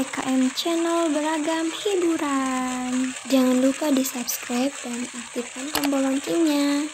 CKM Channel Beragam Hiburan. Jangan lupa di subscribe dan aktifkan tombol loncengnya.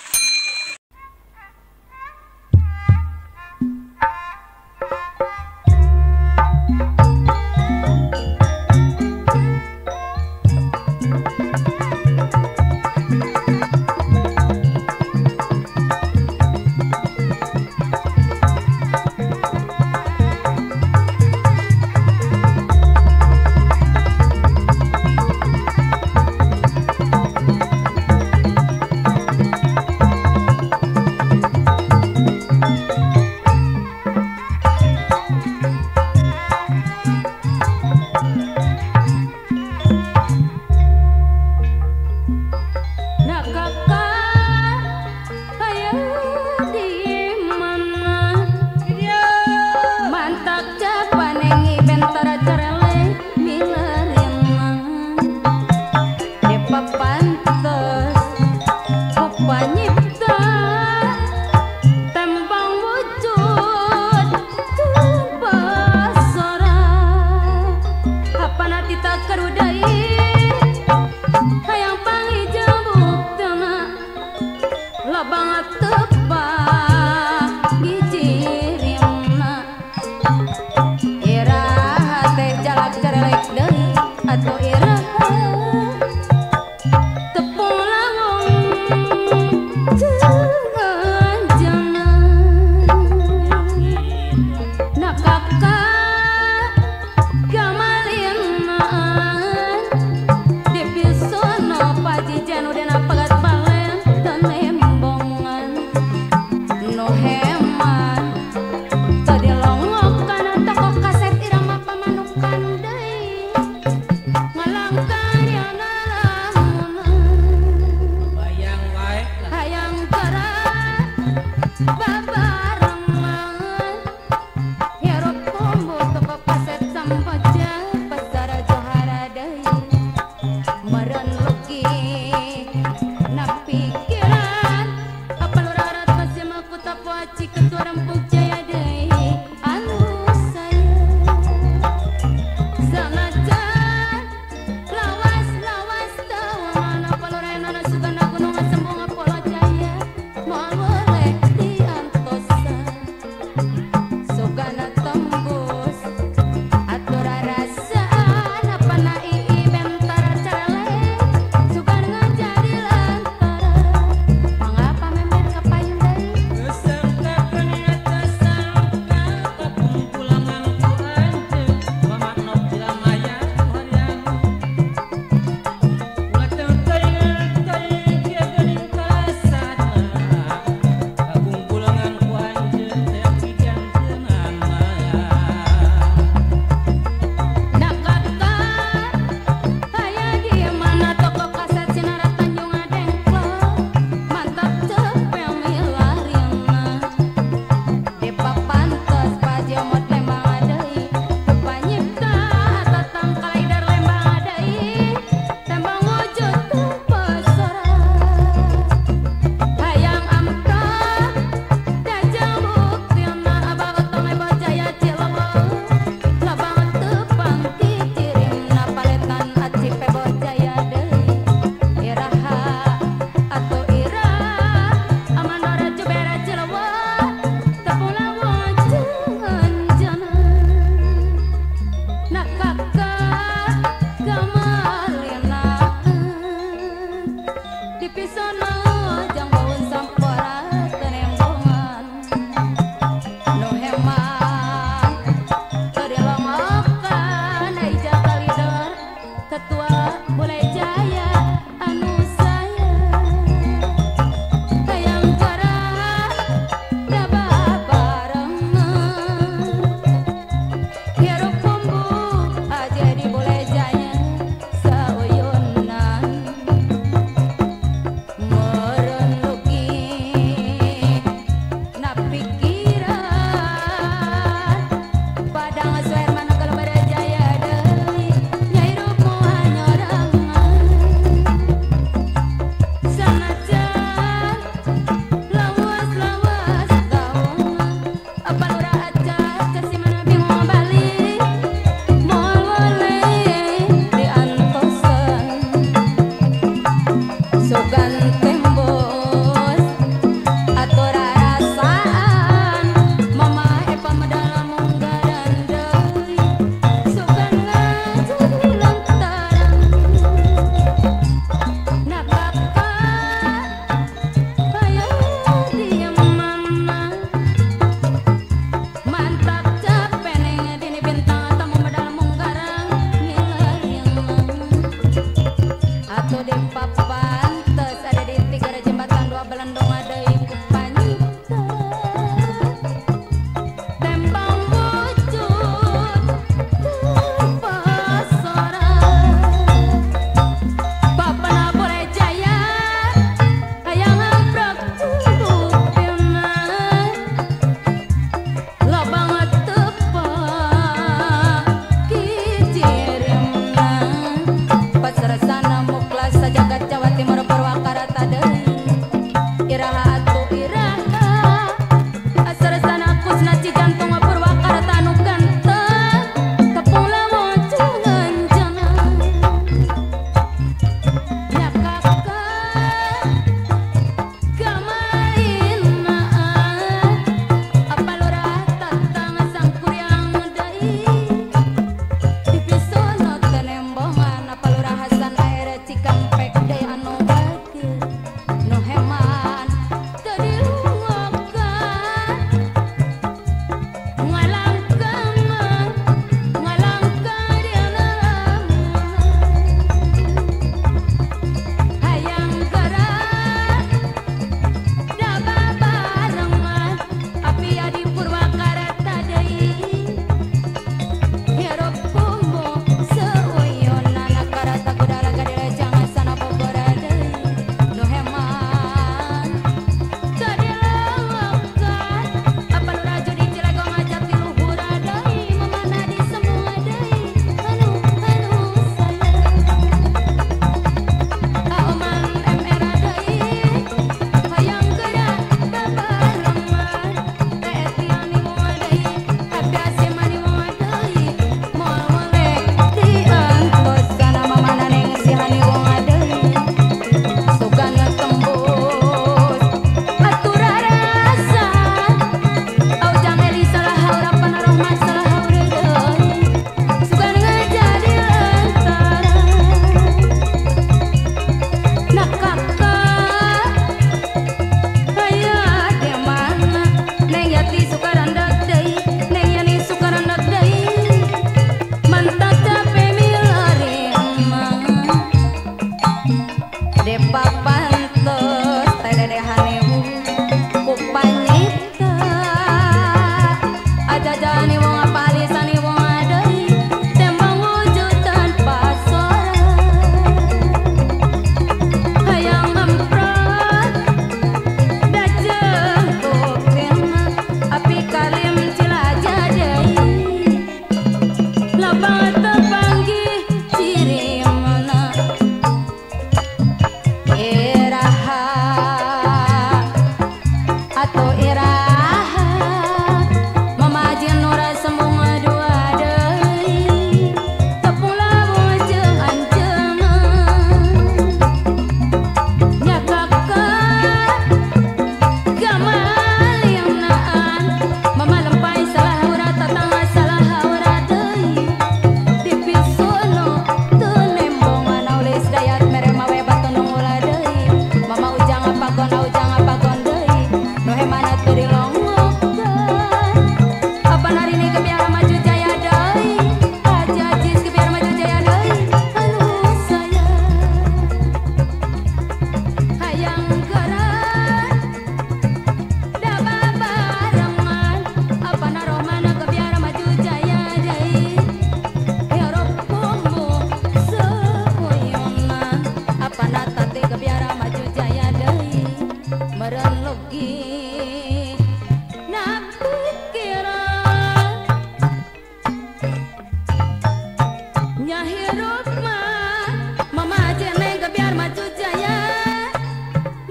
nya hirup mah mama jeneng biar maju jaya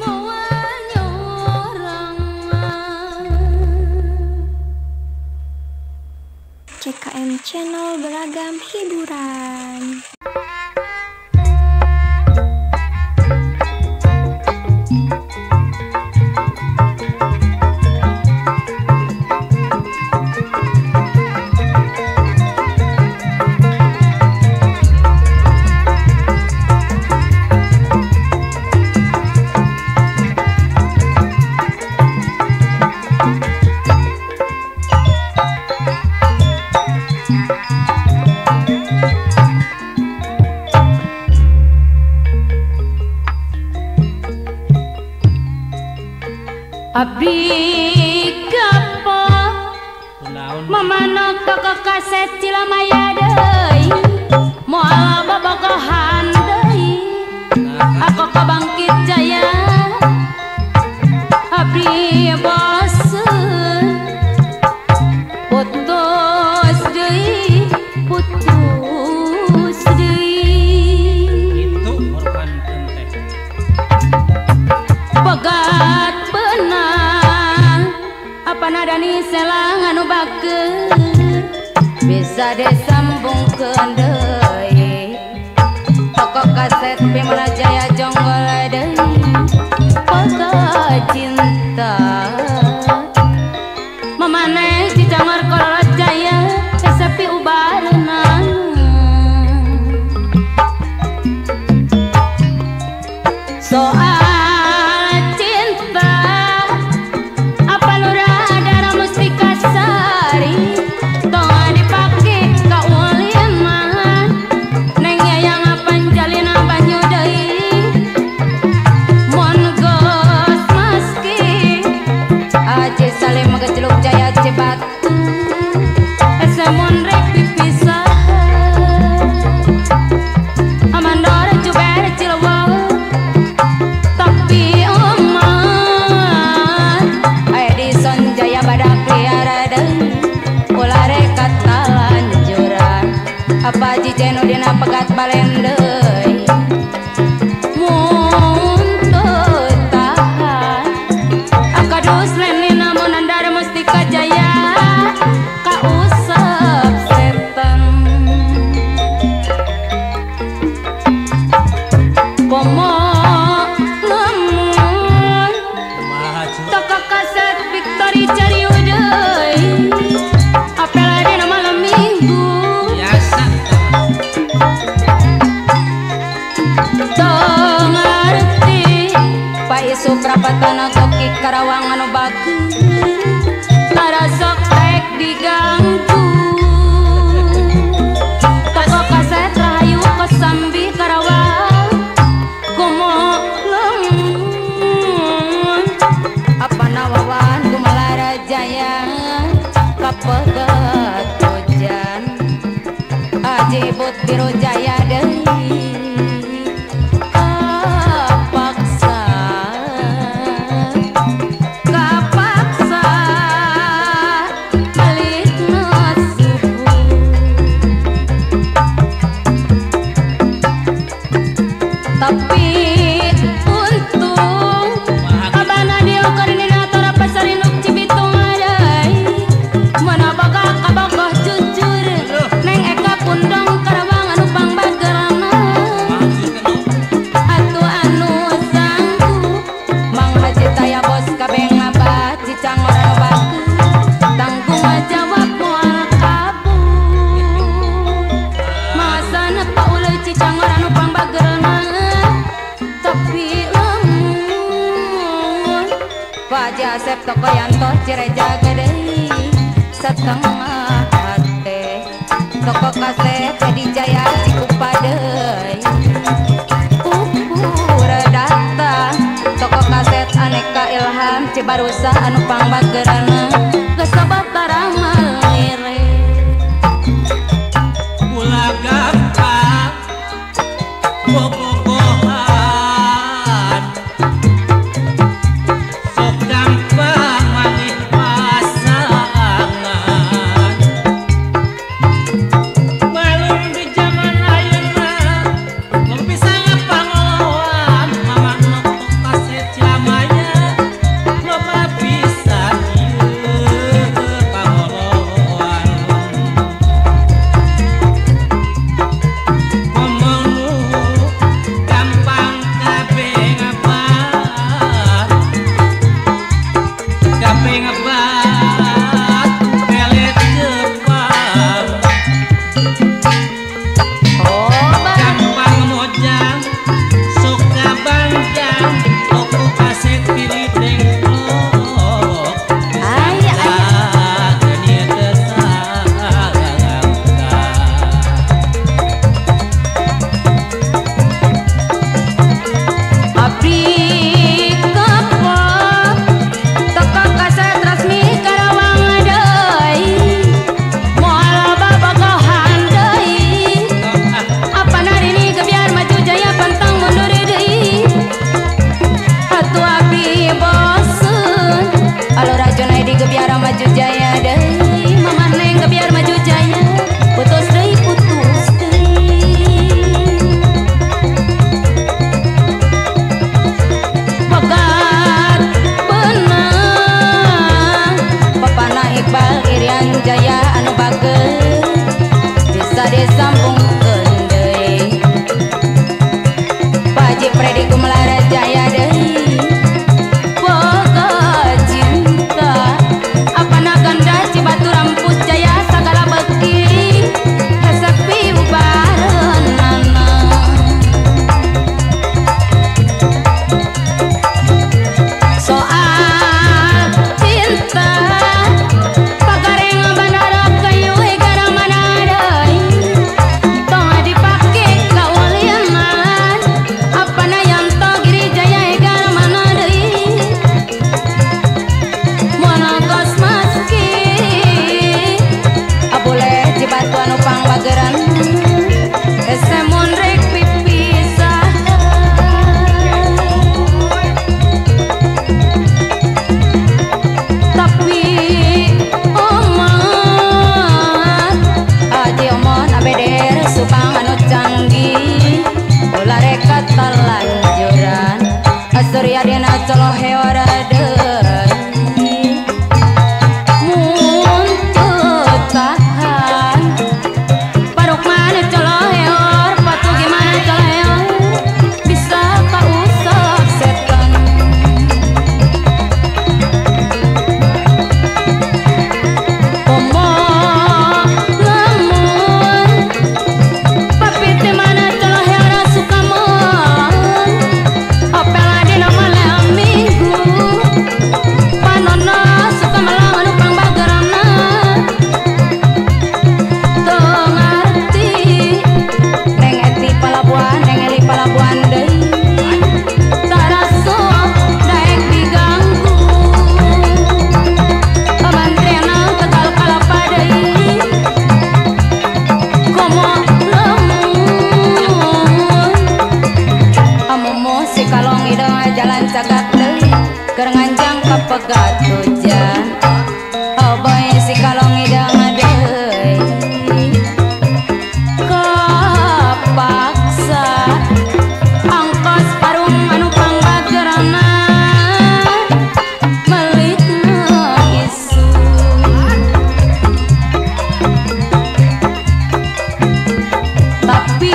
moal nyorang CKM Channel beragam hiburan. Abdi gapo mamana kakak kaset Cilamaya deui moal bobogohan deui aku kabangkit jaya abdi boseun putus deui itu korban teh pegat benang apa nadani selang anu bakeun bisa disambungkeun deui toko kaset Bimala Jaya jonggol deui pegat cinta memaneh Cicangor Kolot Jaya sepi ubarna soal apa jijenu dina pegat balen deui mun teu tahan akadus lenina mun andara mustika jaya kausap setan komo lamun toko kaset Victory Cariu deui apela dina malam minggu ngarti Pak Isu Prapatana Koki Karawang anu bagus tara sok rek diganggu toko kaset Rahayu Kosambi Karawang kumo lemun apa nawawan Kumalara Jaya kapegat hujan Aji But Biru Jaya deui tapi untung abana dia koordinator pasar induk Cibitung adai mana bakal kabogoh jujur neng Eka Pundong Karawang anu pangbagerana atu anu sanggup Mang Haji Taya bos kabeng abah Cicangor anu bakeun tanggung jawab moal kabur masana pauleuh Cicangor anu pangbagerana tapi lamun Pak Haji Asep Toko Yanto Cireja gede setengah hati toko kaset Edi Jaya Cikupa deui ukur datang toko kaset Aneka Ilham Cibarusa anu pangbagerana geus sabatara malire ulah gampang bobogohan sok gampang maneh pasangan malum di zaman pegat hujan oh boy si kalong idang adei kapaksa angkos parung anu pangbagerana melikna isu tapi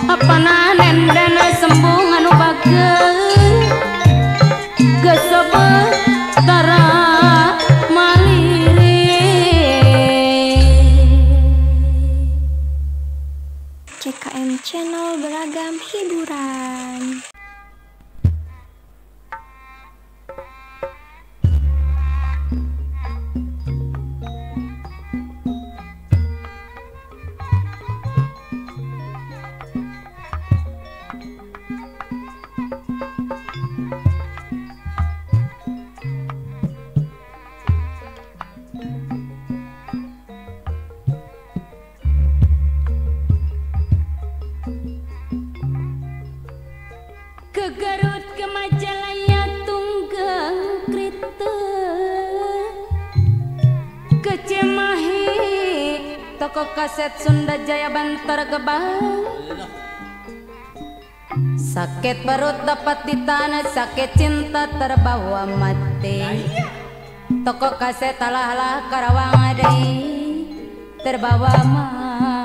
apa nanen dana sembung anu bager gesebet tara maliri CKM Channel beragam hiburan. ke Garut ke Majalaya tunggang krite ke Cimahi toko kaset Sunda Jaya Bantar Gebang sakit perut dapat di tanah sakit cinta terbawa mati toko kaset alah-alah Karawang adai terbawa mati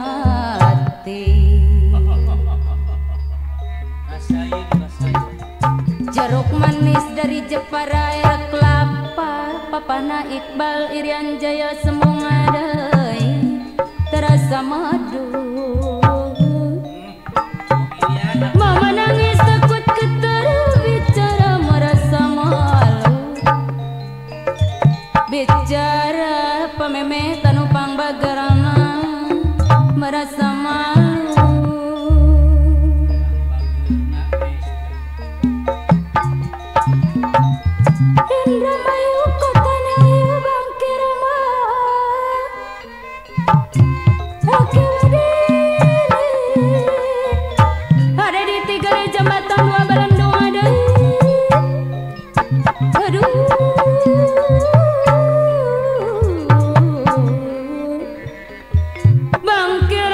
jeruk manis dari Jepara air kelapa papana Iqbal Irian Jaya sembung adai terasa madu mama nangis takut ketar bicara merasa malu bicara pememe tanupang bagarana merasa malu Indramayu kota Nayu bangkir Oke ada di tiga jembatan dua Bandung ada aduh bangkir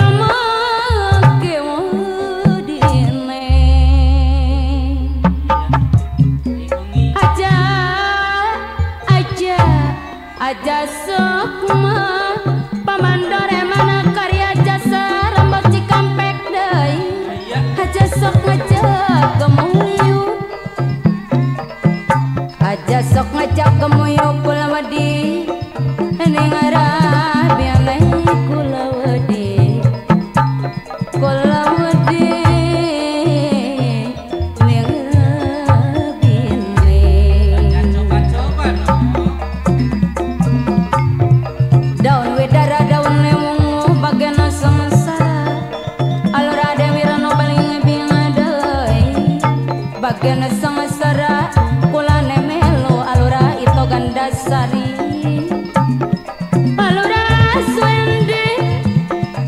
aja sok mah pamandore mana karya jasa rambut Cikampek deui aja sok ngajak gemuyuk aja sok ngajak gemuyuk kulawadi ning arabianai kulawadi kulawadi ning bini daun wedara daun lemungu bagian samsara alura dewi rano baling bingadai bagian samsara kulane melu alura itu gandasari alura suendi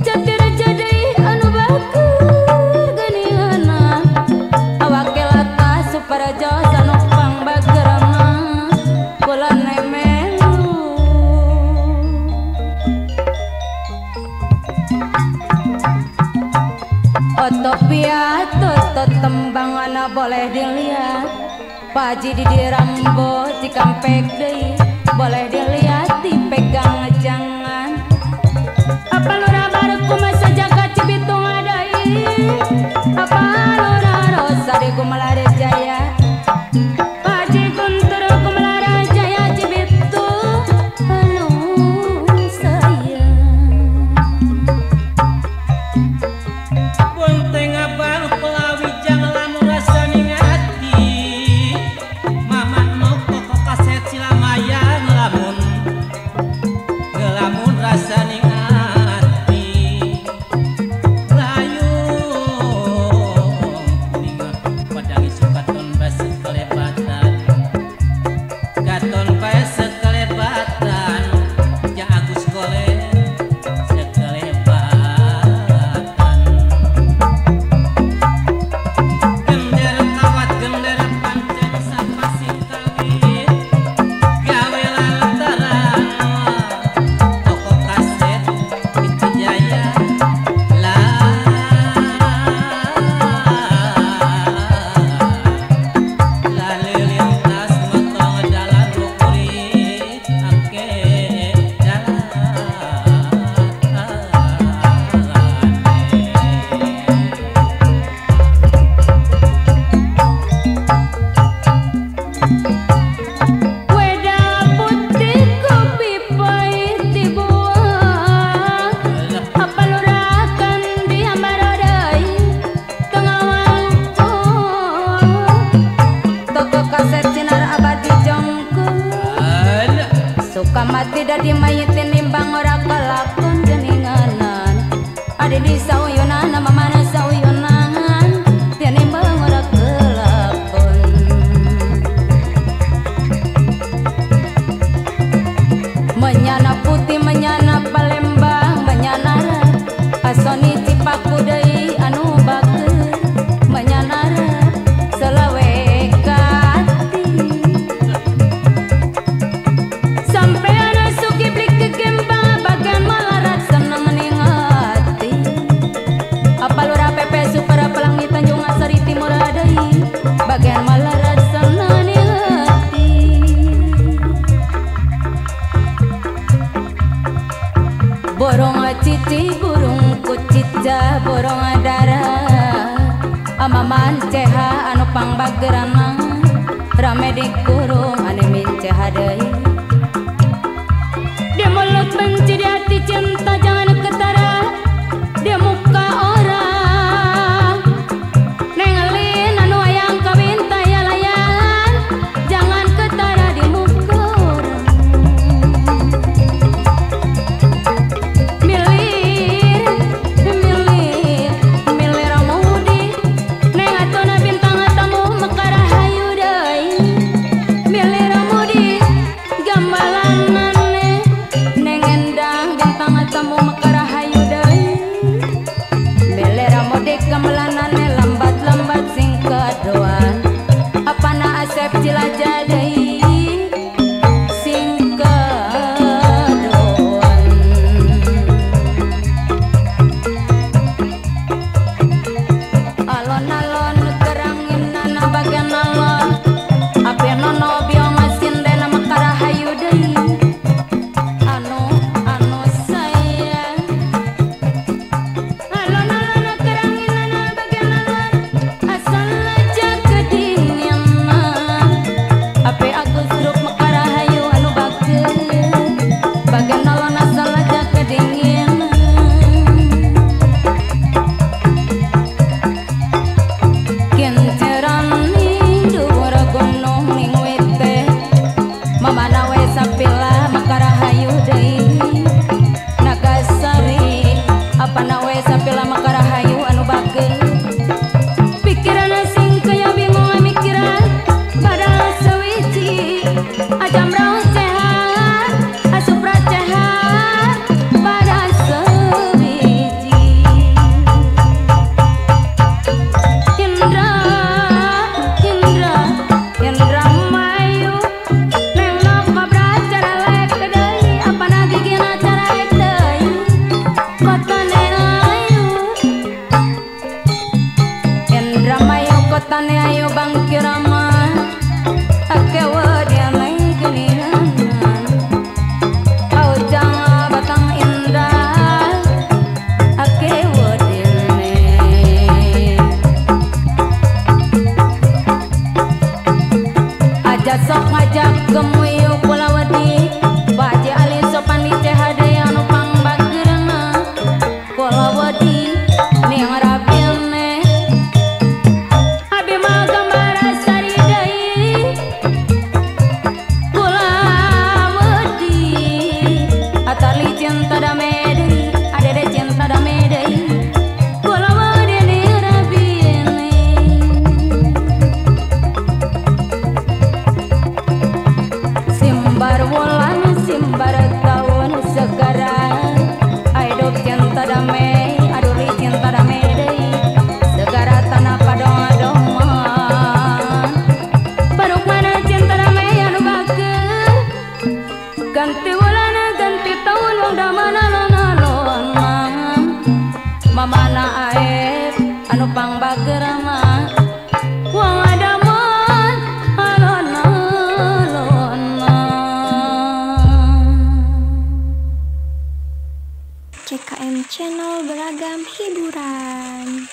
jatir jadi anu bakur ganiana awakilata suparajo sanupang bagerana kulane Otopia toto tembangan boleh dilihat Paji di Rambo Cikampek deui boleh dilihat dipegang jangan apa lura baru masa jaga Cibitung adai apa jadi mayit tinimbang ora kelakon geninganan ade di sauyunan mamana sauyunan tinimbang ora kelakon menyana putih menyana Palembang menyana asoni Cipaku deui anu bakeun menyana selawe kati sampai ana suki blik ke kembang bagan malarat seneng ningati apalura pepe super pelangi Tanjung Asari Timur deui bagan malarat seneng ningati borong cici burung kucica borong darah amaman ceha anu pangbagerana rame di kurung ane minceha deui dia mulut benci di hati cinta jangan ketara dia muka orang nengelin anu ayang kawin tayalayan jangan ketara di muka orang milir ramudi neng atona bintang tamu mekara hayu deui milir ramudi gambalanane neng endang bintang tamu mekara hayu deui milir ramudi gambalanane lambat-lambat sing kadoan apana Asep Cilajah deui sing kadoan alon-alon keranginan bagian alon api nono biong asin dena mekara hayu deui anu sayang alon-alon keranginan bagian alon asal aja kedinginan api Agus Ruk mekara hayu anu bakeun bagian alon asal aja kedinginan kinceran ning dhuwur gunung ning wite mamana we sapila mekara hayu deui Nagasari apana we sapila mekara hayu anu bakeun pikiran sing kaya bingung mikiran padahal sewiji ajam raos sehat asupra sehat padahal sewiji Indra Mayu neng nok kobra carelek deui apana gigina carelek deui kotane ayu Indra Mayu kotane ayu Bang Kirama akewe dia neng geningan aujang batang indah akewe dia neng aja sok ngajak gemuyu Kulawedi Pak Haji Ali sopan di ceha deui anu pangbageurna Kulawedi ning rabine abi mah gambar sari deui Kulawedi atali cinta dame deui adede cinta dame deui Kulawedi ning rabine simbar wulan simbar tahun segara hidup cinta damai aduli cinta damai deui segara tanah padong-adongan baruk mana cinta damai anu bakeun ganti wulan ganti tahun wong da mana lona mamana aep anu pangbageurna wong adaman alon-alonna CKM Channel beragam hiburan.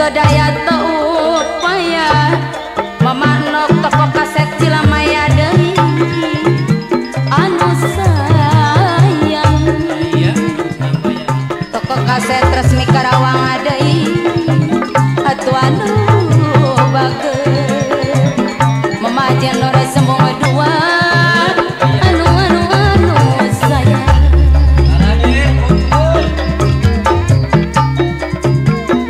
daya teu upaya mamanok toko kaset Cilamaya deui anu sayang Iya, apa ya? toko kaset resmi Karawang deui atuh anu bageus mamajen ora sembung dua anu sayang Arane kumpul.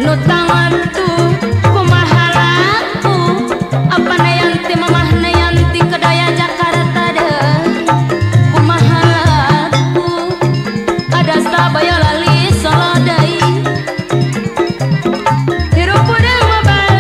nu tangan tuh kumaha laku apa nayanti mamah nayanti kedaya Jakarta deh kumaha laku ada Surabaya lali Solo deui hirup urang mah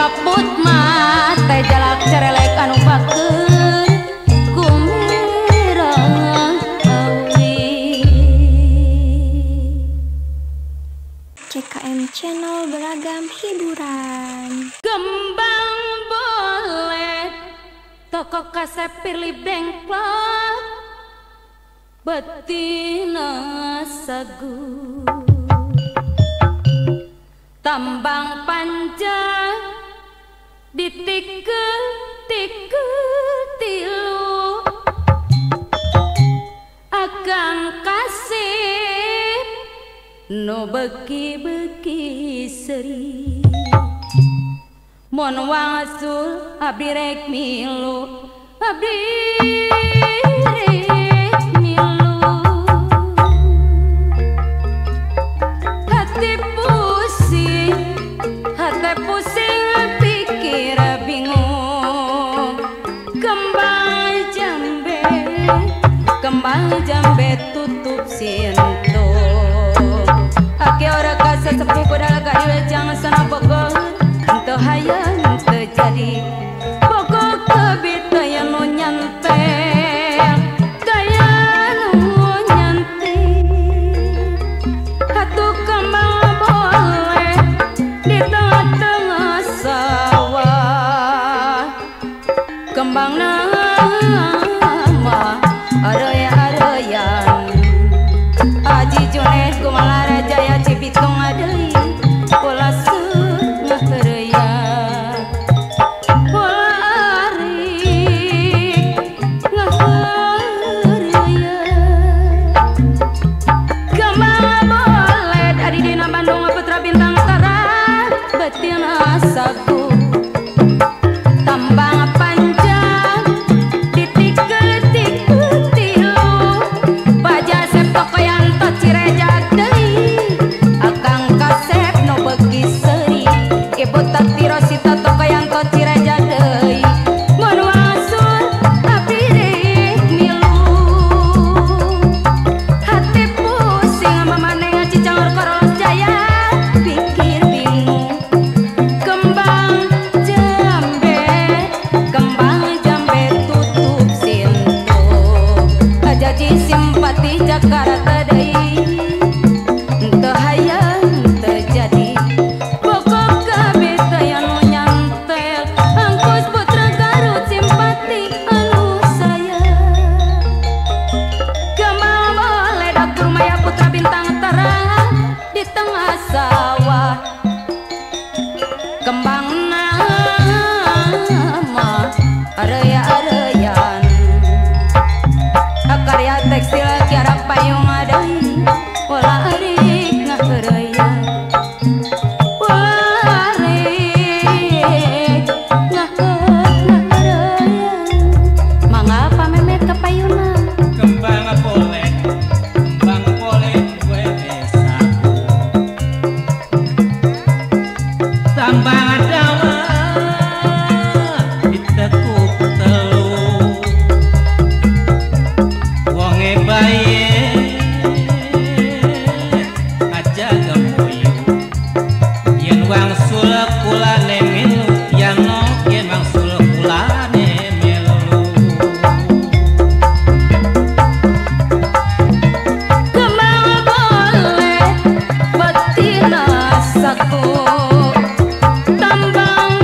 kaput mah teh jalak cerelek anu bakeun kumirah awi. CKM Channel beragam hiburan. Kembang bolet toko kasep pilih bengklok betina sagu tambang panjang ditikel tilu akang kasih no beki seri mon wangsul abdi rek milu abdi rek milu hati pusing pikir bingung kembang jambe tutup sinto ake ora kasesepuh kuda gadilejang sana bogor teu hayang terjadi pokok kebit daya nu nyantel daya nu nyantel hatu kembang boleh di tengah-tengah sawah kembang nama araya-arayan Aji Juned Kumala Jaya Cibitung Adeli pola sengah keraya pola arik ngaharaya kembang boleh dari dina Bandung Putra Bintang Tara betina sagu tambang panjang ditikel tilu pajasep tokoyanto cirejak deui akang kasep no beki seri ibu tati rosita tokoyanto cirejak deui mun wasul abdi rek milu hati pusing mamaneh cicangor koros jaya pikir bingung kembang jambe tutup sinto ajaji simpati Jakarta deui teu hayang terjadi pokok kabeh teu nu nyantel angkus putra Garut simpati anu sayang kembang boleh dapur maya putra bintang terang di tengah sawah kembang nama araya-arayan karya tekstil kiara payung adai pola arik ngaharaya pola arik ngaharaya mangga pamemet ka payuna Kembang boleh gue sagu tambang dawa ditekuk telu wonge baye aja gemoyu yen wangsul kulane milu yen wangsul kulane milu kembang boleh betina saku tambang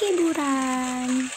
hiburan.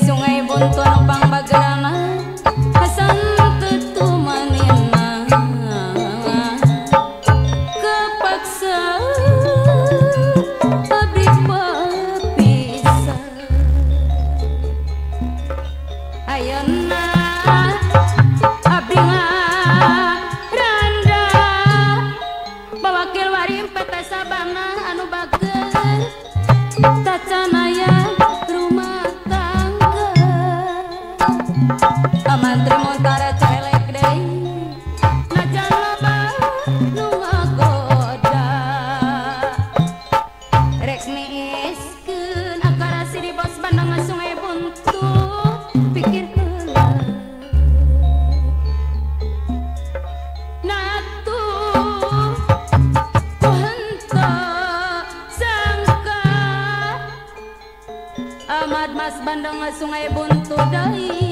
Sungai Buntu Numpang Bagerana Hasan ketumanina kepaksa abdi papisah ayeuna abdi ngaranda bawakil warim PT Sabana anu bager tacanaya Mantri Montara celek deui najan loba nu ngagoda rek niiskeun akarasi di Bos Bandung Sungai Buntu pikir heula natu ku henteu sangka Ahmad Mas Bandung Sungai Buntu deui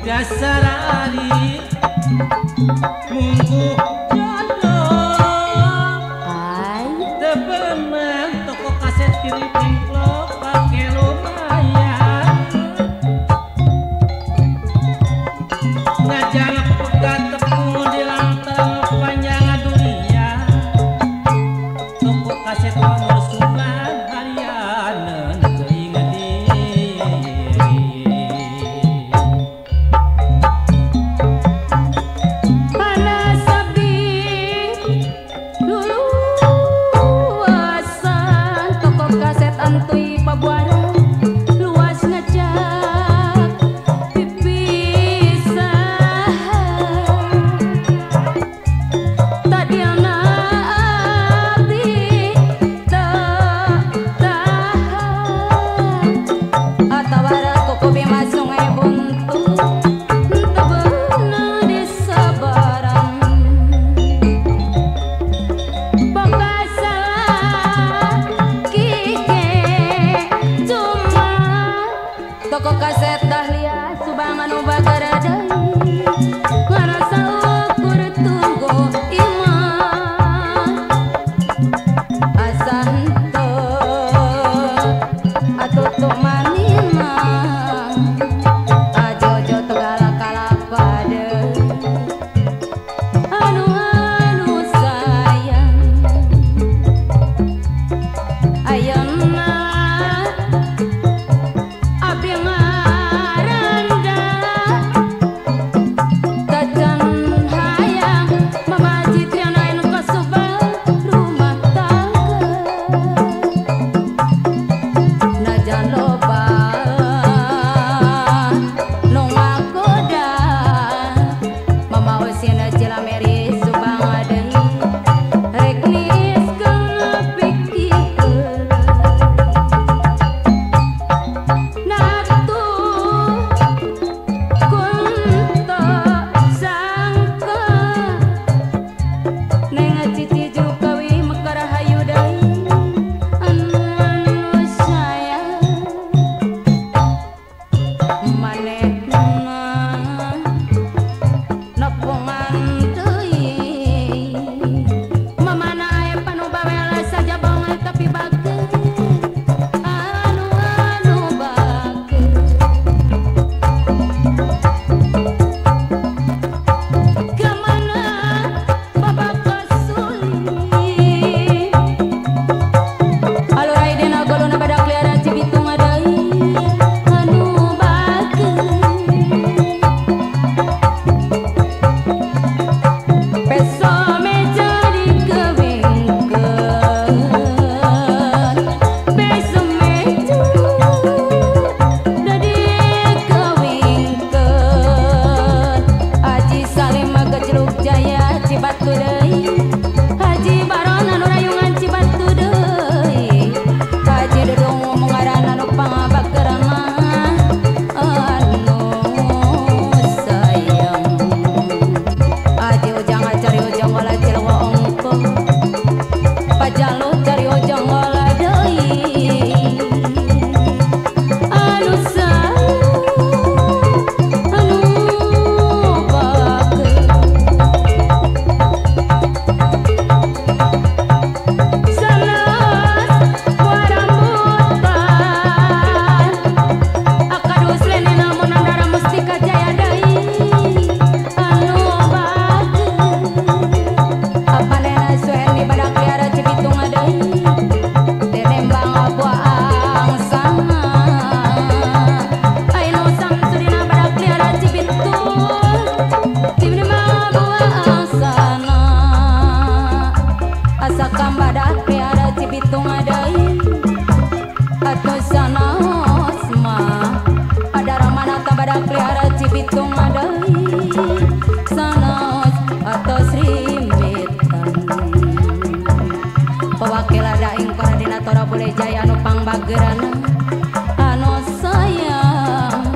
dasar ari munggu jodoh teu pernah toko kaset kiri pingklok pake lumayan ngajar pegat tepung di lantang panjang durian toko kaset nomor sulan harian keinget panas abdi hitung adai sanos atos rimitan pewakil daing koordinator Boleh Jaya anu pangbageurana anu sayang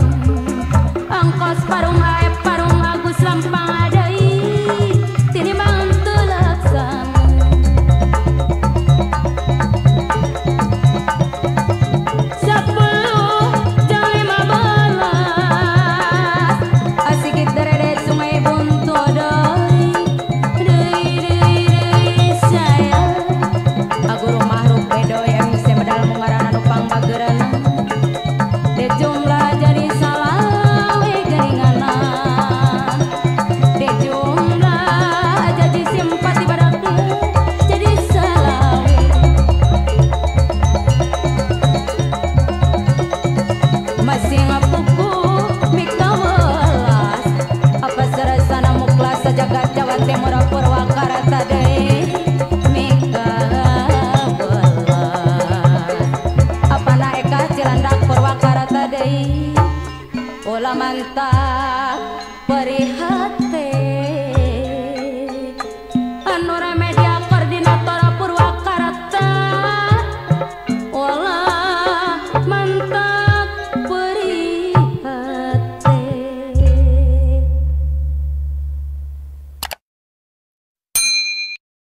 angkos parung aep parung Agus Lampang adai tinimbang teu laksana 10 jam 15 asikit derede sungai buntu deui sayang aguru mahruk bedoy MC medal mungaran anu pangbageurana de jumlah jadi salawe geringanna de jumlah jadi simpati barakna jadi salawe masih ngapuku mikawelas apa sarasana muklas jagat Jawa Timur Purwakarta deui mikawelas apana eka Cilandak Purwakarta deui ulah mantap perihat